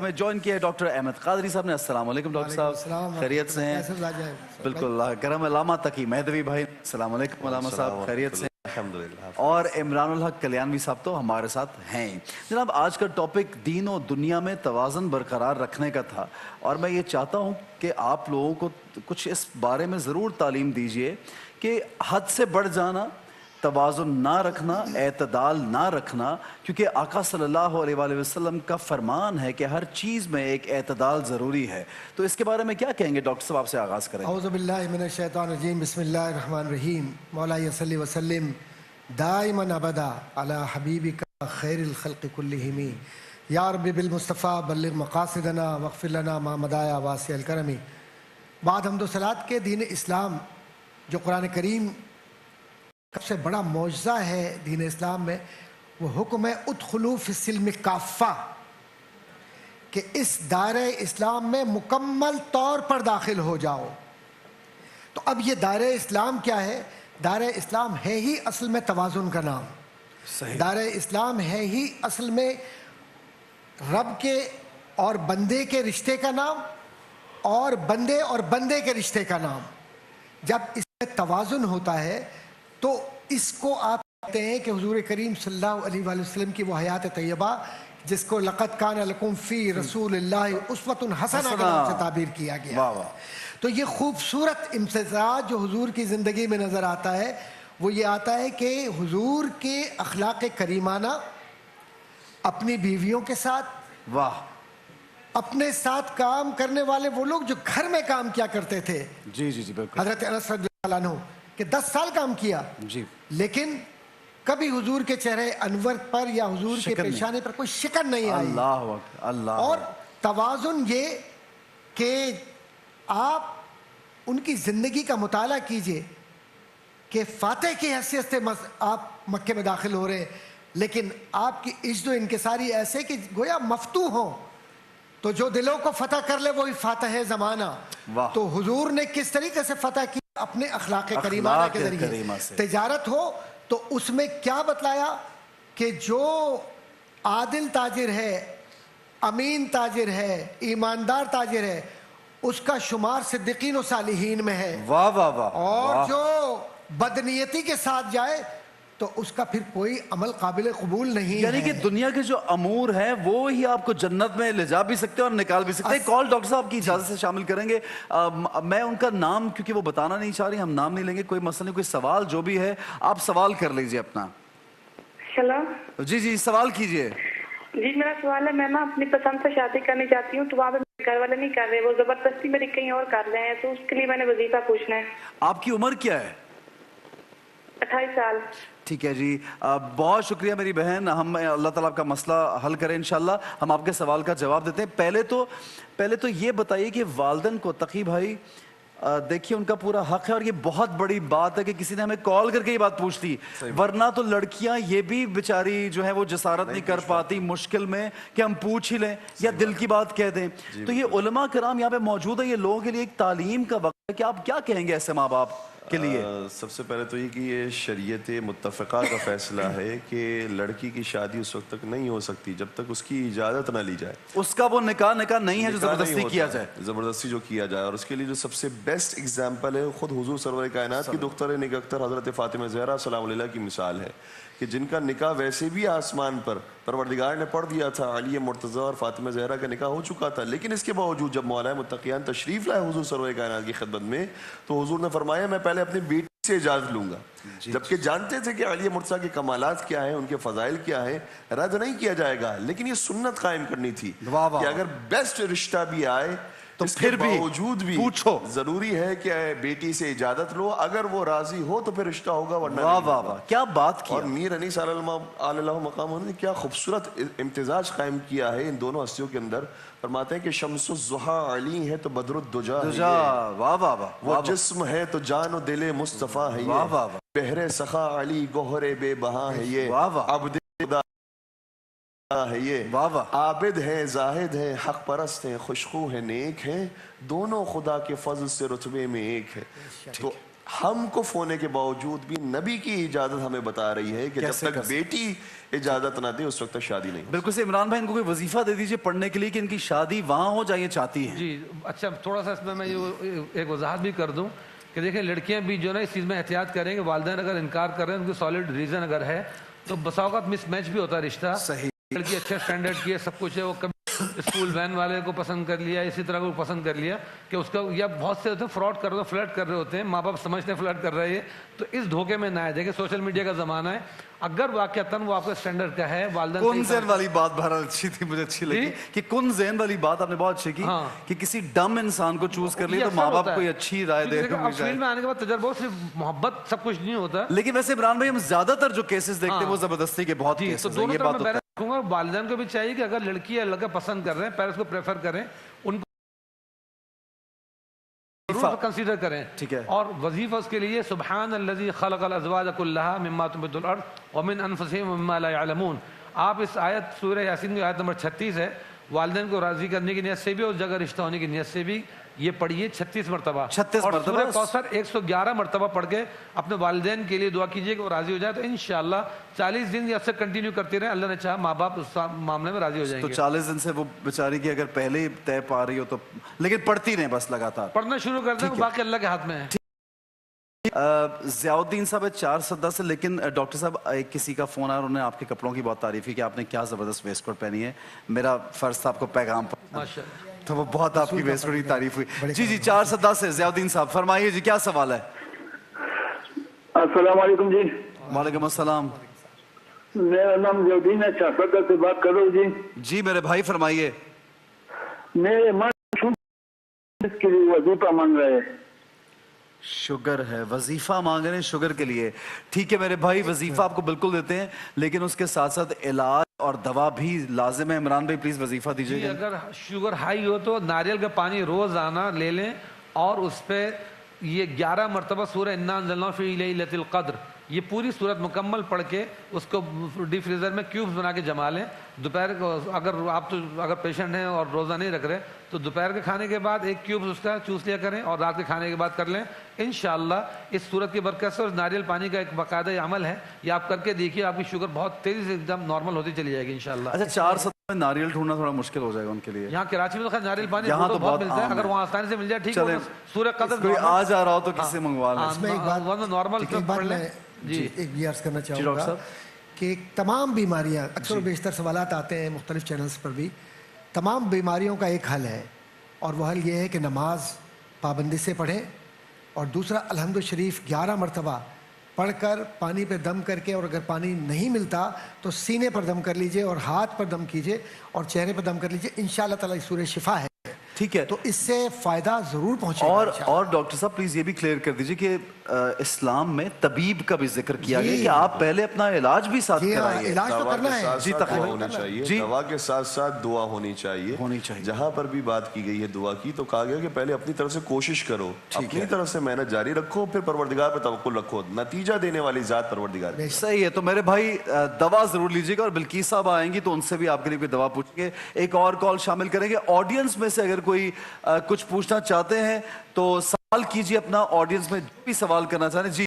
ہمیں جوائن کیا ہے ڈاکٹر احمد قادری صاحب نے. السلام علیکم ڈاکٹر صاحب, خیریت سے ہیں؟ بالکل اللہ کرم. علامہ تقی مہدوی بھائی, السلام علیکم علامہ صاحب, خیریت سے ہیں؟ الحمدللہ. اور عمران الحق کلیانوی صاحب تو ہمارے ساتھ ہیں. جناب آج کا ٹاپک دین و دنیا میں توازن برقرار رکھنے کا تھا, اور میں یہ چاہتا ہوں کہ آپ لوگوں کو کچھ اس بارے میں ضرور تعلیم دیجئے کہ حد سے بڑھ جانا, توازن نہ رکھنا, اعتدال نہ رکھنا, کیونکہ آقا صلی اللہ علیہ وآلہ وسلم کا فرمان ہے کہ ہر چیز میں ایک اعتدال ضروری ہے. تو اس کے بارے میں کیا کہیں گے ڈاکٹر صاحب؟ آپ سے آغاز کریں. اعوذ باللہ من الشیطان الرجیم, بسم اللہ الرحمن الرحیم. مولاي صلی وسلم دائما ابدا علی حبیبک خیر الخلق کلہم یا رب بالمصطفیٰ بلغ مقاصدنا واغفر لنا ما مدایا واسع الکرم. بعد حمد و صلات کے دین اسلام جو قرآن کریم سب سے بڑا معجزہ ہے دین اسلام میں, وہ حکم ہے ادخلوا فی السلم کافہ, کہ اس دائرہ اسلام میں مکمل طور پر داخل ہو جاؤ. تو اب یہ دائرہ اسلام کیا ہے؟ دائرہ اسلام ہے ہی اصل میں توازن کا نام. دائرہ اسلام ہے ہی اصل میں رب کے اور بندے کے رشتے کا نام, اور بندے اور بندے کے رشتے کا نام. جب اس میں توازن ہوتا ہے تو اس کو آپ کہتے ہیں کہ حضور کریم صلی اللہ علیہ وآلہ وسلم کی وہ حیات طیبہ جس کو لقد کان لکم فی رسول اللہ اسوۃ حسنہ کے نام سے تعبیر کیا گیا. تو یہ خوبصورت امتزاج جو حضور کی زندگی میں نظر آتا ہے وہ یہ آتا ہے کہ حضور کے اخلاق کریمانہ اپنی بیویوں کے ساتھ, اپنے ساتھ کام کرنے والے وہ لوگ جو گھر میں کام کیا کرتے تھے, جی جی جی بالکل, حضرت انس رضی اللہ عنہ کہ 10 سال کام کیا جی, لیکن کبھی حضور کے چہرے انور پر یا حضور کے پیشانے پر کوئی شکن نہیں آئی. اللہ اللہ. اور توازن یہ کہ آپ ان کی زندگی کا مطالعہ کیجئے کہ فاتح کی حیثیت سے آپ مکے میں داخل ہو رہے ہیں, لیکن آپ کی عجز و انکساری ایسے کہ گویا مفتوح ہوں, تو جو دلوں کو فتح کر لے وہی فاتح ہے زمانہ. تو حضور نے کس طریقے سے فتح کی؟ اپنے اخلاق کریمانہ کے ذریعے. تجارت ہو تو اس میں کیا بتلایا کہ جو عادل تاجر ہے, امین تاجر ہے, ایماندار تاجر ہے, اس کا شمار صدیقین و صالحین میں ہے. واہ واہ واہ. اور جو بدنیتی کے ساتھ جائے تو اس کا پھر کوئی عمل قابل قبول نہیں ہے. یعنی کہ دنیا کے جو امور ہیں وہ ہی آپ کو جنت میں لے جا بھی سکتے ہیں اور نکال بھی سکتے ہیں. کال ڈاکٹر صاحب کی اجازت سے شامل کریں گے. میں ان کا نام کیونکہ وہ بتانا نہیں چاہ رہی, ہم نام نہیں لیں گے, کوئی مسئلہ نہیں, کوئی سوال جو بھی ہے آپ سوال کر لیجئے اپنا. ہیلو جی جی سوال کیجئے. جی میرا سوال ہے, میں نا اپنی پسند سے شادی کرنی چاہتی ہوں, تو وہاں پہ میرے گھر والے نہیں کر رہے, وہ زبردستی میری کہیں اور کر رہے ہیں, تو اس کے لیے میں نے وظیفہ پوچھنا ہے. آپ کی عمر کیا ہے؟ 28 سال. ٹھیک ہے جی, بہت شکریہ میری بہن. ہم اللہ تعالیٰ آپ کا مسئلہ حل کریں انشاءاللہ. ہم آپ کے سوال کا جواب دیتے ہیں. پہلے تو یہ بتائیے کہ والدین کو, تقی بھائی دیکھیے ان کا پورا حق ہے, اور یہ بہت بڑی بات ہے کہ کسی نے ہمیں کال کر کے یہ بات پوچھتی, ورنہ تو لڑکیاں یہ بھی بیچاری جو ہے وہ جسارت نہیں کر پاتی مشکل میں کہ ہم پوچھ ہی لیں یا دل کی بات کہہ دیں. تو یہ علماء کرام یہاں پہ موجود ہے, یہ لوگوں کے لیے ایک تعلیم کا وقت ہے کہ آپ کیا کہیں گے ایسے ماں باپ کے لیے؟ سب سے پہلے تو یہ کہ یہ شریعت متفقہ کا فیصلہ ہے کہ لڑکی کی شادی اس وقت تک نہیں ہو سکتی جب تک اس کی اجازت نہ لی جائے. اس کا وہ نکاح نہیں ہے جو زبردستی کیا جائے, زبردستی جو کیا جائے. اور اس کے لیے جو سب سے بیسٹ ایگزامپل ہے خود حضور سرور کائنات کی دختر نگہتر حضرت فاطمہ زہرا سلام علیہ کی مثال ہے, کہ جن کا نکاح ویسے بھی آسمان پر پروردگار نے پڑھ دیا تھا. علی مرتضی اور فاطمہ زہرا کا نکاح ہو چکا تھا, لیکن اس کے باوجود جب مولا متقیان تشریف لائے حضور سرور کائنات کی خدمت میں, تو حضور نے فرمایا میں پہلے اپنی بیٹی سے اجازت لوں گا. جبکہ جانتے تھے کہ علی مرتضی کے کمالات کیا ہیں, ان کے فضائل کیا ہیں, رد نہیں کیا جائے گا, لیکن یہ سنت قائم کرنی تھی کہ اگر بیسٹ رشتہ بھی آئے تو پھر باوجود بھی ضروری ہے کہ بیٹی سے اجازت لو, اگر وہ راضی ہو تو پھر رشتہ ہوگا, ورنہ واہ واہ واہ کیا بات کی. اور میر انیس اللہ مقام نے کیا خوبصورت امتزاج قائم کیا ہے ان دونوں ہستیوں کے اندر. فرماتے ہیں کہ شمس الضحیٰ علی ہے تو بدر الدجا ہے یہ, واہ واہ واہ, وہ جسم ہے تو جان و دل مصطفیٰ ہے یہ, بحر سخا علی گوہر بے بہا ہے یہ, عبد خدا ہے یہ, عابد ہے زاہد ہے حق پرست ہے خوشخو ہے نیک ہے, دونوں خدا کے فضل سے رتبے میں ایک ہے. تو ہم کف ہونے کے باوجود بھی نبی کی اجازت ہمیں بتا رہی ہے کہ جب تک بیٹی اجازت نہ دے اس وقت تک شادی نہیں. بالکل سے عمران بھائی ان کو کوئی وظیفہ دے دیجئے پڑھنے کے لیے کہ ان کی شادی وہاں ہو جائے چاہتی ہیں. جی اچھا تھوڑا سا اس میں یہ ایک وضاحت بھی کر دوں کہ دیکھیں لڑکیاں بھی جو نا اس چیز میں احتیاط کریں کہ والدین اگر انکار کر رہے ہیں ان کی سالڈ ریزن اگر ہے تو بسا اوقات مس میچ بھی ہوتا ہے رشتہ. صحیح. لڑکی اچھے اسٹینڈرڈ کی ہے سب کچھ ہے, وہ کبھی اسکول وین والے کو پسند کر لیا, اسی طرح کو پسند کر لیا کہ اس کا, یا بہت سے ہوتے ہیں فراڈ کر رہے ہیں, فلرٹ کر رہے ہوتے ہیں, ماں باپ سمجھتے ہیں فلرٹ کر رہے ہیں, تو اس دھوکے میں نہ آئے. دیکھیں سوشل میڈیا کا زمانہ ہے, اگر واقعتاً وہ آپ کے اسٹینڈرڈ کا ہے والدین کن ذہن والی بات بہرحال اچھی تھی, مجھے اچھی لگی کہ کن ذہن والی بات آپ نے بہت اچھی کی کہ کسی ڈم انسان کو چوز کر لیا تو ماں باپ کوئی اچھی رائے دے رہے ہیں. فیلڈ میں آنے کے بعد تجربہ صرف محبت سب کچھ نہیں ہوتا. لیکن ویسے عمران بھائی ہم زیادہ تر جو کیسز دیکھتے ہیں وہ زبردستی کے بہت کیسز ہیں. دونوں طرف میں رکھوں گا. والدین کو بھی چاہیے کہ اگر لڑکی یا لڑکا پسند کر رہے ہیں پیرنٹس کو پریفر کریں, ان کو کنسیڈر کریں. ٹھیک ہے. اور وظیفہ اس کے لیے سبحان الذی خلق الازواج کلھا مما تنبت الارض ومن انفسهم ومما لا يعلمون. آپ اس آیت سورہ یاسین کی آیت نمبر 36 ہے, والدین کو راضی کرنے کی نیت سے بھی اور جگہ رشتہ ہونے کی نیت سے بھی یہ پڑھیے 36 مرتبہ. 36 اور مرتبہ سورہ کوثر 111 مرتبہ پڑھ کے اپنے والدین کے لیے دعا کیجیے کہ وہ راضی ہو جائے. تو انشاءاللہ 40 دن یا اس سے کنٹینیو کرتے رہیں, اللہ نے چاہا ماں باپ اس معاملے میں راضی ہو جائیں گے. تو 40 دن سے وہ بیچاری کی اگر پہلے ہی طے پا رہی ہو تو, لیکن پڑھتی رہیں بس لگاتار, پڑھنا شروع کر دیں, باقی اللہ کے ہاتھ میں ہے. ضیاء الدین صاحب ہے 410 سے. لیکن ڈاکٹر صاحب ایک کسی کا فون آیا, انہوں نے آپ کے کپڑوں کی بہت تعریف کی کہ آپ نے کیا زبردست ویسٹ کوٹ پہنی ہے, میرا فرض تھا آپ کو پیغام ماشاءاللہ, تو وہ بہت آپ کی ویسٹ کوٹ کی تعریف ہوئی. جی 410 سے ضیاء الدین صاحب فرمائیے جی, کیا سوال ہے؟ السلام علیکم جی. وعلیکم السلام. میرا نام ضیاء الدین ہے, 410 سے بات کر رہا ہوں جی. جی میرے بھائی فرمائیے. میرے ماں اس کے لیے وظیفہ مانگ رہے ہیں. شوگر ہے, وظیفہ مانگ رہے ہیں شوگر کے لیے. ٹھیک ہے میرے بھائی, وظیفہ آپ کو بالکل دیتے ہیں, لیکن اس کے ساتھ ساتھ علاج اور دوا بھی لازم ہے. عمران بھائی پلیز وظیفہ دیجیے گا. اگر شوگر ہائی ہو تو ناریل کا پانی روزانہ لے لیں اور اس پہ یہ 11 مرتبہ سورہ انا انزلناہ فی لیلۃ القدر یہ پوری صورت مکمل پڑھ کے اس کو ڈی فریزر میں کیوبز بنا کے جما لیں. دوپہر کو اگر پیشنٹ ہیں اور روزہ نہیں رکھ رہے تو دوپہر کے کھانے کے بعد ایک کیوب اس کا چوس لیا کریں اور رات کے کھانے کے بعد کر لیں. انشاءاللہ اس صورت کی برکت سے, اور ناریل پانی کا ایک باقاعدہ عمل ہے, یہ آپ کر کے دیکھیے, آپ کی شوگر بہت تیزی سے ایک دم نارمل ہوتی چلی جائے گی انشاءاللہ. اچھا 400 میں ناریل ڈھونڈنا تھوڑا مشکل ہو جائے گا ان کے لیے. یہاں کراچی میں تو خیر ناریل پانی یہاں تو بہت بہت ملتا ہے, اگر وہاں آسانی سے مل جائے ٹھیک ہے. سورہ قدر کوئی آ جا رہا ہو تو کسی سے منگوا لیں. اس میں ایک بات نارمل پڑھ لیں جی, ایک بھی عرض کرنا چاہوں گا کہ تمام بیماریاں, اکثر و بیشتر سوالات آتے ہیں مختلف چینلز پر بھی, تمام بیماریوں کا ایک حل ہے, اور وہ حل یہ ہے کہ نماز پابندی سے پڑھیں, اور دوسرا الحمد شریف 11 مرتبہ پڑھ کر پانی پہ دم کر کے, اور اگر پانی نہیں ملتا تو سینے پر دم کر لیجئے اور ہاتھ پر دم کیجئے اور چہرے پر دم کر لیجئے. انشاءاللہ تعالی سورہ شفا ہے. ٹھیک ہے, تو اس سے فائدہ ضرور پہنچے گا. اور ڈاکٹر صاحب پلیز یہ بھی کلیئر کر دیجئے کہ اسلام میں طبیب کا بھی ذکر کیا گیا کہ آپ پہلے اپنا علاج بھی ساتھ کرائیے. علاج تو کرنا ہے جی, دعا ہونی چاہیے, دوا کے ساتھ ساتھ دعا ہونی چاہیے. جہاں پر بھی بات کی گئی ہے دعا کی تو کہا گیا کہ پہلے اپنی طرف سے کوشش کرو, اپنی طرف سے محنت جاری رکھو, پھر پروردگار پہ توکل رکھو, نتیجہ دینے والی ذات پروردگار. صحیح ہے. تو میرے بھائی دوا ضرور لیجیے گا, اور بلقیس صاحب آئیں گی تو ان سے بھی آپ کے لیے کوئی دوا پوچھیں گے. ایک اور کال شامل کریں گے. آڈینس میں سے اگر کوئی کچھ پوچھنا چاہتے ہیں تو سوال کیجیے اپنا, آڈینس میں جو بھی سوال کرنا چاہیں. جی